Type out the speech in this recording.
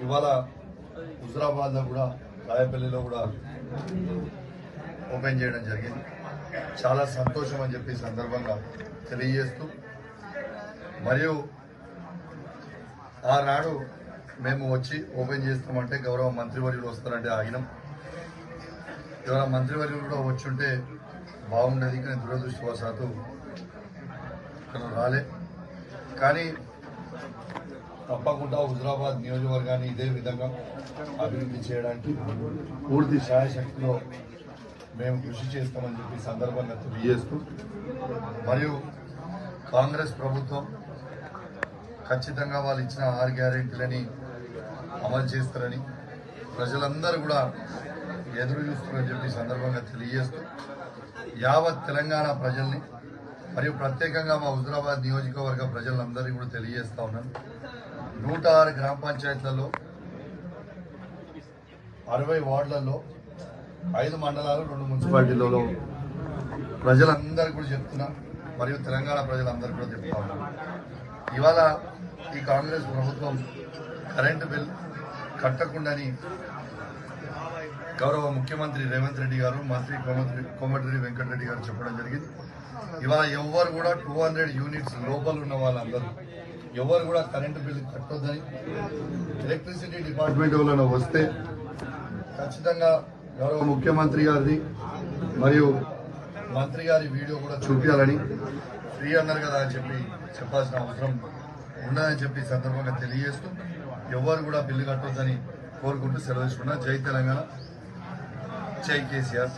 ఇవాళ హుజరాబాద్లో కూడా రాయపల్లిలో కూడా ఓపెన్ చేయడం జరిగింది. చాలా సంతోషం అని చెప్పి సందర్భంగా తెలియజేస్తూ, మరియు ఆనాడు మేము వచ్చి ఓపెన్ చేస్తామంటే గౌరవ మంత్రివర్యులు వస్తారంటే ఆగినాం. ఇవాళ మంత్రివర్యులు కూడా వచ్చుంటే బాగుండేది, కానీ దురదృష్టవశాత్తు రాలే. కానీ తప్పకుండా హుజరాబాద్ నియోజకవర్గాన్ని ఇదే విధంగా అభివృద్ధి చేయడానికి పూర్తి శాయశక్తిలో మేము కృషి చేస్తామని చెప్పి సందర్భంగా తెలియజేస్తూ, మరియు కాంగ్రెస్ ప్రభుత్వం ఖచ్చితంగా వాళ్ళు ఇచ్చిన 6 గ్యారెంటీలని అమలు చేస్తారని ప్రజలందరూ కూడా ఎదురు చూస్తారని చెప్పి సందర్భంగా తెలియజేస్తూ, యావత్ తెలంగాణ ప్రజల్ని మరియు ప్రత్యేకంగా మా హుజరాబాద్ నియోజకవర్గ ప్రజలందరినీ కూడా తెలియజేస్తా ఉన్నాను. 106 గ్రామ పంచాయతీలలో 60 వార్డులలో 5 మండలాలు 2 మున్సిపాలిటీలలో ప్రజలందరూ కూడా చెప్తున్నా, మరియు తెలంగాణ ప్రజలందరూ కూడా చెప్తా ఉన్నారు. ఇవాళ ఈ కాంగ్రెస్ ప్రభుత్వం కరెంటు బిల్ కట్టకుండాని గౌరవ ముఖ్యమంత్రి రేవంత్ రెడ్డి గారు, మంత్రి కోమటిరెడ్డి వెంకటరెడ్డి గారు చెప్పడం జరిగింది. ఇవాళ ఎవరు కూడా 200 యూనిట్స్ లోపల ఉన్న వాళ్ళందరూ ఎవరు కూడా కరెంటు బిల్లు కట్టొద్దని ఎలక్ట్రిసిటీ డిపార్ట్మెంట్ వల్ల వస్తే ఖచ్చితంగా గౌరవ ముఖ్యమంత్రి గారిది మరియు మంత్రి గారి వీడియో కూడా చూపించాలని, ఫ్రీ అన్నారు కదా అని చెప్పి చెప్పాల్సిన అవసరం ఉండదని చెప్పి సందర్భంగా తెలియజేస్తూ, ఎవరు కూడా బిల్లు కట్టొద్దని కోరుకుంటూ సెలవు తీసుకున్నా. జై తెలంగాణ, జై కేసీఆర్.